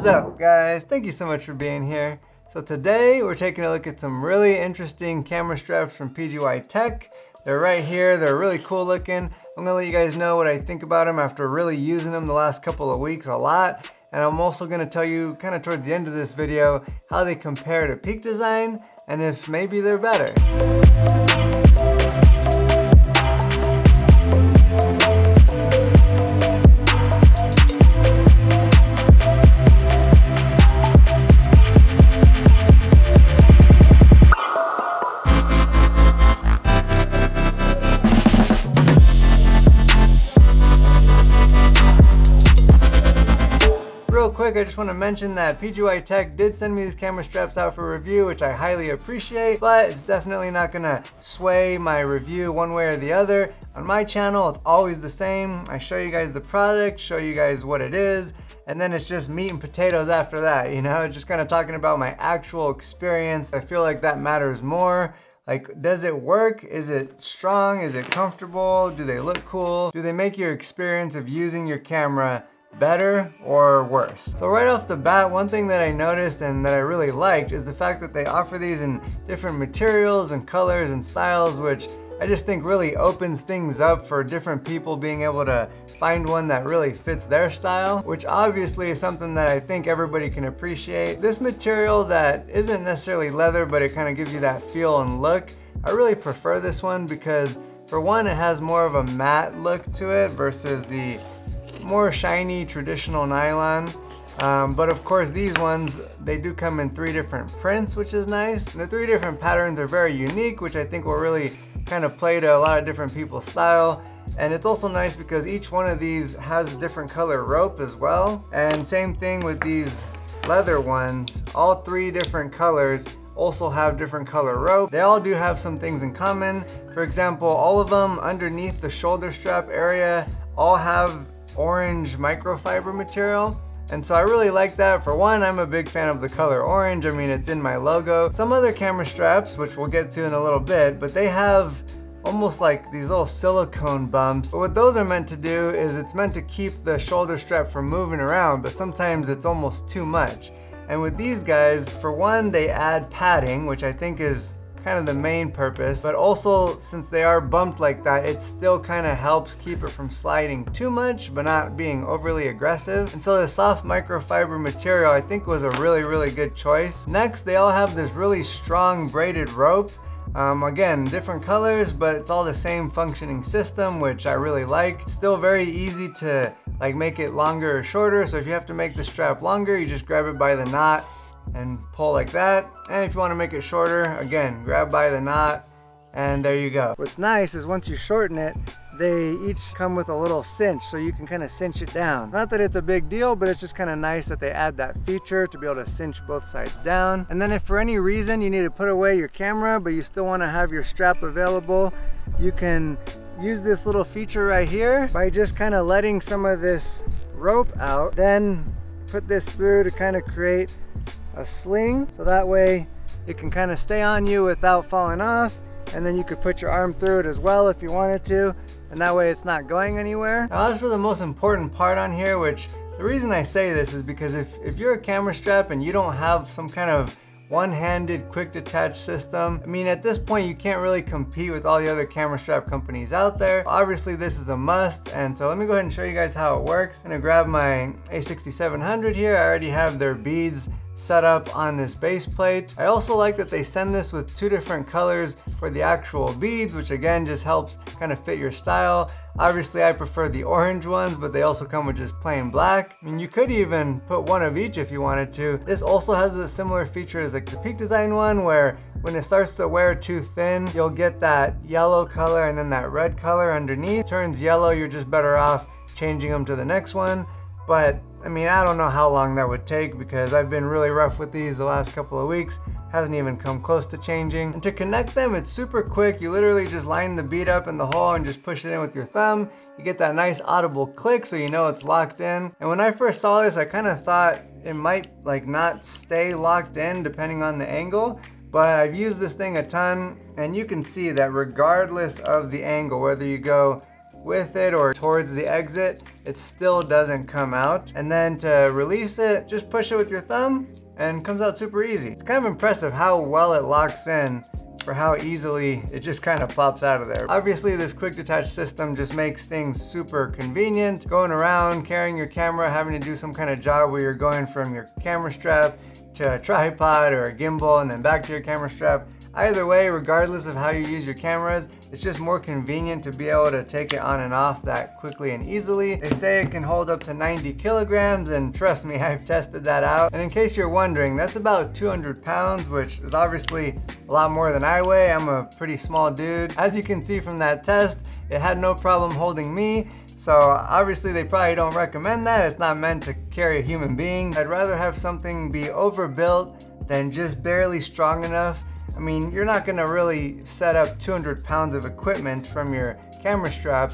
What's up, guys? Thank you so much for being here. So today we're taking a look at some really interesting camera straps from PGYTECH. They're right here. They're really cool looking. I'm gonna let you guys know what I think about them after really using them the last couple of weeks a lot. And I'm also gonna tell you kind of towards the end of this video how they compare to Peak Design and if maybe they're better. Real quick, I just want to mention that PGYTECH did send me these camera straps out for review, which I highly appreciate, but it's definitely not going to sway my review one way or the other. On my channel, it's always the same. I show you guys the product, show you guys what it is, and then it's just meat and potatoes after that, you know? Just kind of talking about my actual experience. I feel like that matters more. Like, does it work? Is it strong? Is it comfortable? Do they look cool? Do they make your experience of using your camera better or worse? So right off the bat, one thing that I noticed and that I really liked is the fact that they offer these in different materials and colors and styles, which I just think really opens things up for different people being able to find one that really fits their style, which obviously is something that I think everybody can appreciate. This material that isn't necessarily leather, but it kind of gives you that feel and look, I really prefer this one because for one, it has more of a matte look to it versus the more shiny traditional nylon. But of course these ones, they do come in 3 different prints, which is nice. And the 3 different patterns are very unique, which I think will really kind of play to a lot of different people's style. And it's also nice because each one of these has a different color rope as well. And same thing with these leather ones, all 3 different colors also have different color rope. They all do have some things in common. For example, all of them underneath the shoulder strap area all have orange microfiber material, and so I really like that. For one, I'm a big fan of the color orange. I mean, it's in my logo. Some other camera straps, which we'll get to in a little bit, but they have almost like these little silicone bumps. But what those are meant to do is it's meant to keep the shoulder strap from moving around, but sometimes it's almost too much. And with these guys, for one, they add padding, which I think is kind of the main purpose, but also since they are bumped like that, it still kind of helps keep it from sliding too much but not being overly aggressive. And so the soft microfiber material I think was a really good choice. Next, they all have this really strong braided rope. Again, different colors, but it's all the same functioning system, which I really like. Still very easy to like make it longer or shorter, so if you have to make the strap longer, you just grab it by the knot and pull like that. And if you want to make it shorter, again, grab by the knot and there you go. What's nice is once you shorten it, they each come with a little cinch, so you can kind of cinch it down. Not that it's a big deal, but it's just kind of nice that they add that feature to be able to cinch both sides down. And then if for any reason you need to put away your camera but you still want to have your strap available, you can use this little feature right here by just kind of letting some of this rope out, then put this through to kind of create a sling, so that way it can kind of stay on you without falling off, and then you could put your arm through it as well if you wanted to, and that way it's not going anywhere. Now as for the most important part on here, which the reason I say this is because if you're a camera strap and you don't have some kind of one-handed quick detach system, I mean, at this point you can't really compete with all the other camera strap companies out there. Obviously this is a must, and so let me go ahead and show you guys how it works. I'm gonna grab my A6700 here. I already have their beads set up on this base plate. I also like that they send this with 2 different colors for the actual beads, which again just helps kind of fit your style. Obviously I prefer the orange ones, but they also come with just plain black. I mean, you could even put one of each if you wanted to. This also has a similar feature as like the Peak Design one, where when it starts to wear too thin, you'll get that yellow color and then that red color underneath. Turns yellow, you're just better off changing them to the next one. But I mean, I don't know how long that would take because I've been really rough with these the last couple of weeks. Hasn't even come close to changing. And to connect them, it's super quick. You literally just line the bead up in the hole and just push it in with your thumb. You get that nice audible click so you know it's locked in. And when I first saw this, I kind of thought it might like not stay locked in depending on the angle. But I've used this thing a ton and you can see that regardless of the angle, whether you go with it or towards the exit, it still doesn't come out. And then to release it, just push it with your thumb and it comes out super easy. It's kind of impressive how well it locks in for how easily it just kind of pops out of there. Obviously, this quick detach system just makes things super convenient. Going around, carrying your camera, having to do some kind of job where you're going from your camera strap to a tripod or a gimbal and then back to your camera strap. Either way, regardless of how you use your cameras, it's just more convenient to be able to take it on and off that quickly and easily. They say it can hold up to 90 kilograms, and trust me, I've tested that out. And in case you're wondering, that's about 200 pounds, which is obviously a lot more than I weigh. I'm a pretty small dude. As you can see from that test, it had no problem holding me. So obviously they probably don't recommend that. It's not meant to carry a human being. I'd rather have something be overbuilt than just barely strong enough. I mean, you're not gonna really set up 200 pounds of equipment from your camera strap,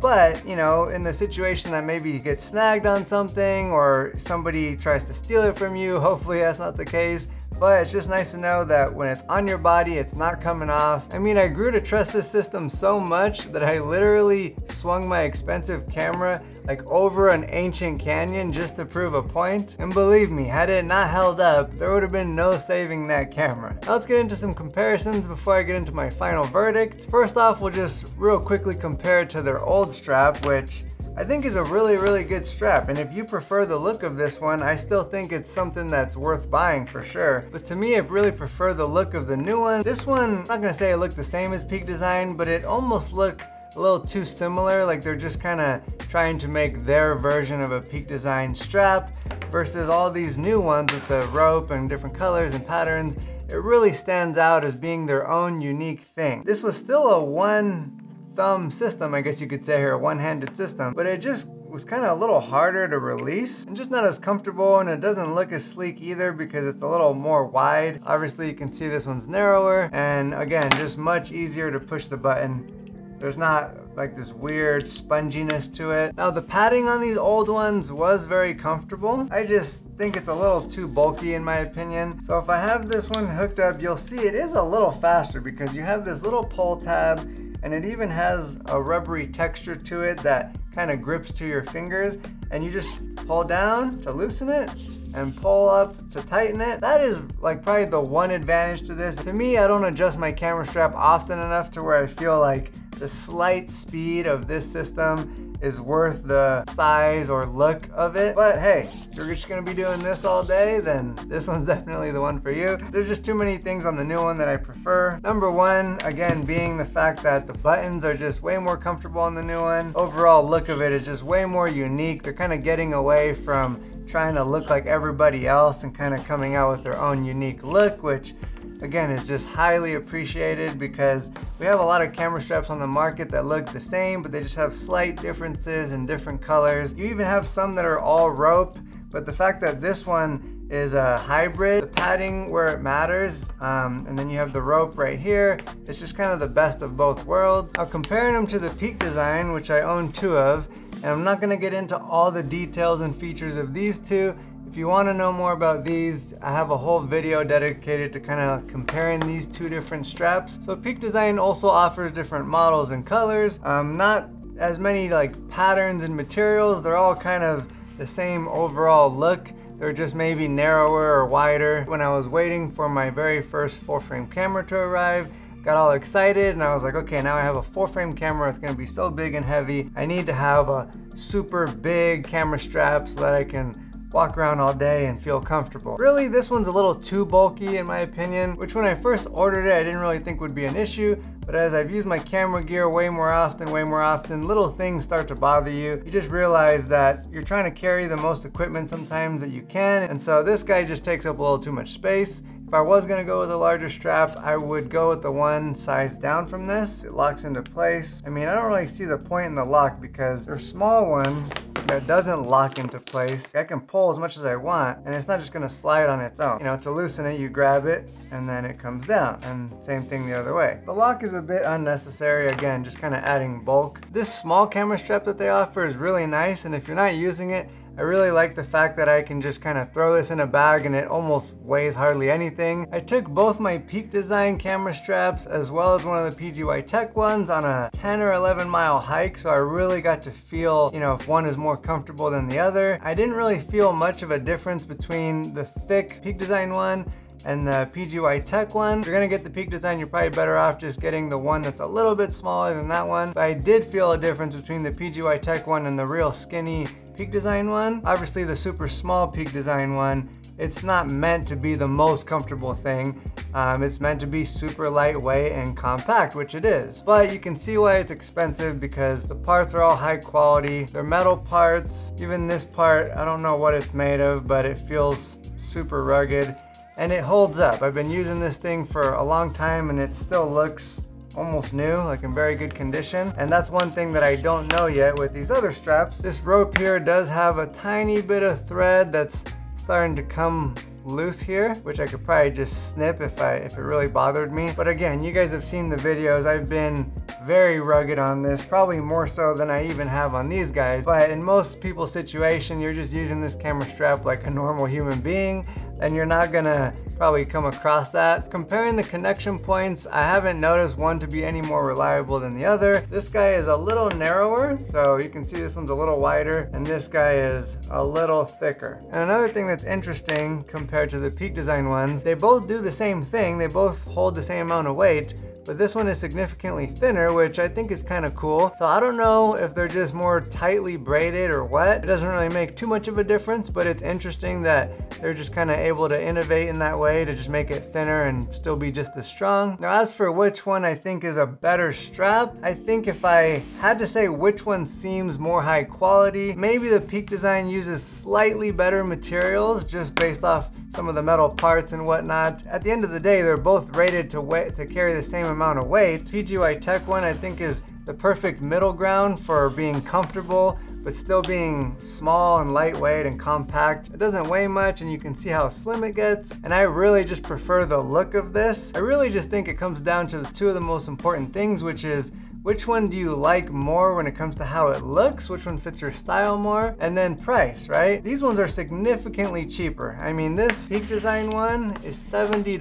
but you know, in the situation that maybe you get snagged on something or somebody tries to steal it from you, hopefully that's not the case. But it's just nice to know that when it's on your body, it's not coming off. I mean, I grew to trust this system so much that I literally swung my expensive camera like over an ancient canyon just to prove a point. And believe me, had it not held up, there would have been no saving that camera. Now let's get into some comparisons before I get into my final verdict. First off, we'll just real quickly compare it to their old strap, which I think is a really good strap. And if you prefer the look of this one, I still think it's something that's worth buying for sure. But to me, I really prefer the look of the new one. This one, I'm not gonna say it looked the same as Peak Design, but it almost looked a little too similar, like they're just kind of trying to make their version of a Peak Design strap versus all these new ones with the rope and different colors and patterns. It really stands out as being their own unique thing. This was still a one thumb system, I guess you could say here, a one-handed system, but it just was kind of a little harder to release and just not as comfortable, and it doesn't look as sleek either because it's a little more wide. Obviously you can see this one's narrower, and again, just much easier to push the button. There's not like this weird sponginess to it. Now the padding on these old ones was very comfortable. I just think it's a little too bulky in my opinion. So if I have this one hooked up, you'll see it is a little faster because you have this little pull tab, and it even has a rubbery texture to it that kind of grips to your fingers, and you just pull down to loosen it and pull up to tighten it. That is like probably the one advantage to this. To me, I don't adjust my camera strap often enough to where I feel like the slight speed of this system is worth the size or look of it. But hey, if you're just gonna be doing this all day, then this one's definitely the one for you. There's just too many things on the new one that I prefer. Number one, again, being the fact that the buttons are just way more comfortable on the new one. Overall look of it is just way more unique. They're kind of getting away from trying to look like everybody else and kind of coming out with their own unique look, which again is just highly appreciated because we have a lot of camera straps on the market that look the same, but they just have slight differences in different colors. You even have some that are all rope, but the fact that this one is a hybrid, the padding where it matters, and then you have the rope right here. It's just kind of the best of both worlds. Now comparing them to the Peak Design, which I own two of, and I'm not gonna get into all the details and features of these two. If you want to know more about these, I have a whole video dedicated to kind of comparing these two different straps. So Peak Design also offers different models and colors, not as many like patterns and materials. They're all kind of the same overall look. They're just maybe narrower or wider. When I was waiting for my very first full frame camera to arrive, got all excited and I was like, okay, now I have a full frame camera. It's gonna be so big and heavy. I need to have a super big camera strap so that I can walk around all day and feel comfortable. Really, this one's a little too bulky in my opinion, which when I first ordered it, I didn't really think would be an issue, but as I've used my camera gear way more often, little things start to bother you. You just realize that you're trying to carry the most equipment sometimes that you can, and so this guy just takes up a little too much space. If I was gonna go with a larger strap, I would go with the one size down from this. It locks into place. I mean, I don't really see the point in the lock because their small one that doesn't lock into place, I can pull as much as I want and it's not just gonna slide on its own. You know, to loosen it, you grab it and then it comes down, and same thing the other way. The lock is a bit unnecessary, again, just kind of adding bulk. This small camera strap that they offer is really nice, and if you're not using it, I really like the fact that I can just kind of throw this in a bag and it almost weighs hardly anything. I took both my Peak Design camera straps as well as one of the PGYTECH ones on a 10 or 11 mile hike, so I really got to feel, you know, if one is more comfortable than the other. I didn't really feel much of a difference between the thick Peak Design one and the PGYTECH one. If you're gonna get the Peak Design, you're probably better off just getting the one that's a little bit smaller than that one. But I did feel a difference between the PGYTECH one and the real skinny Peak Design one. Obviously the super small Peak Design one, it's not meant to be the most comfortable thing. It's meant to be super lightweight and compact, which it is. But you can see why it's expensive because the parts are all high quality. They're metal parts. Even this part, I don't know what it's made of, but it feels super rugged. And it holds up. I've been using this thing for a long time and it still looks almost new, like in very good condition. And that's one thing that I don't know yet with these other straps. This rope here does have a tiny bit of thread that's starting to come loose here, which I could probably just snip if it really bothered me. But again, you guys have seen the videos. I've been very rugged on this, probably more so than I even have on these guys. But in most people's situation, you're just using this camera strap like a normal human being, and you're not gonna probably come across that. Comparing the connection points, I haven't noticed one to be any more reliable than the other. This guy is a little narrower, so you can see this one's a little wider, and this guy is a little thicker. And another thing that's interesting compared to the Peak Design ones, they both do the same thing. They both hold the same amount of weight, but this one is significantly thinner, which I think is kind of cool. So I don't know if they're just more tightly braided or what. It doesn't really make too much of a difference, but it's interesting that they're just kind of able to innovate in that way to just make it thinner and still be just as strong. Now, as for which one I think is a better strap, I think if I had to say which one seems more high quality, maybe the Peak Design uses slightly better materials just based off some of the metal parts and whatnot. At the end of the day, they're both rated to carry the same amount of weight. PGYTECH one I think is the perfect middle ground for being comfortable but still being small and lightweight and compact. It doesn't weigh much and you can see how slim it gets. And I really just prefer the look of this. I really just think it comes down to the two of the most important things, which is which one do you like more when it comes to how it looks? Which one fits your style more? And then price, right? These ones are significantly cheaper. I mean, this Peak Design one is $70.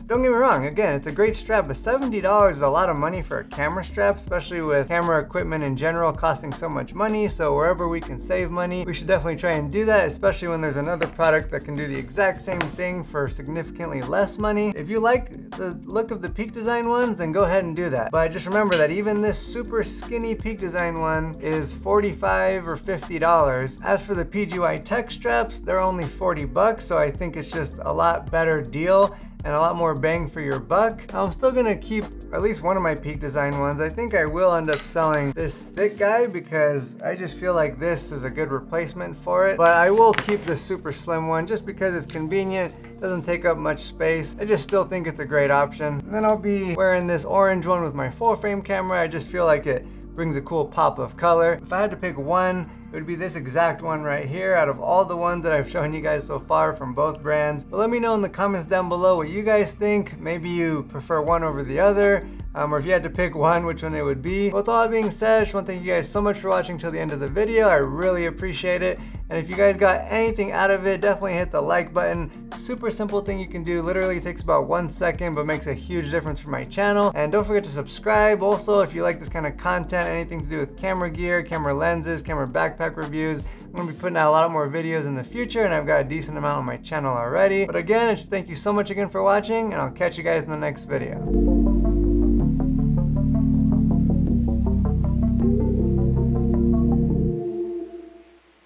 Don't get me wrong, again, it's a great strap, but $70 is a lot of money for a camera strap, especially with camera equipment in general costing so much money. So wherever we can save money, we should definitely try and do that, especially when there's another product that can do the exact same thing for significantly less money. If you like the look of the Peak Design ones, then go ahead and do that. But just remember that even this super skinny Peak Design one is $45 or $50. As for the PGYTECH straps, they're only 40 bucks, so I think it's just a lot better deal and a lot more bang for your buck. I'm still gonna keep at least one of my Peak Design ones. I think I will end up selling this thick guy because I just feel like this is a good replacement for it. But I will keep the super slim one just because it's convenient, doesn't take up much space. I just still think it's a great option. And then I'll be wearing this orange one with my full frame camera. I just feel like it brings a cool pop of color. If I had to pick one, it would be this exact one right here out of all the ones that I've shown you guys so far from both brands. But let me know in the comments down below what you guys think. Maybe you prefer one over the other, or if you had to pick one, which one it would be. With all that being said, I just want to thank you guys so much for watching till the end of the video. I really appreciate it. And if you guys got anything out of it, definitely hit the like button. Super simple thing you can do. Literally takes about 1 second, but makes a huge difference for my channel. And don't forget to subscribe. Also, if you like this kind of content, anything to do with camera gear, camera lenses, camera backpack reviews, I'm gonna be putting out a lot more videos in the future, and I've got a decent amount on my channel already. But again, I just thank you so much again for watching, and I'll catch you guys in the next video.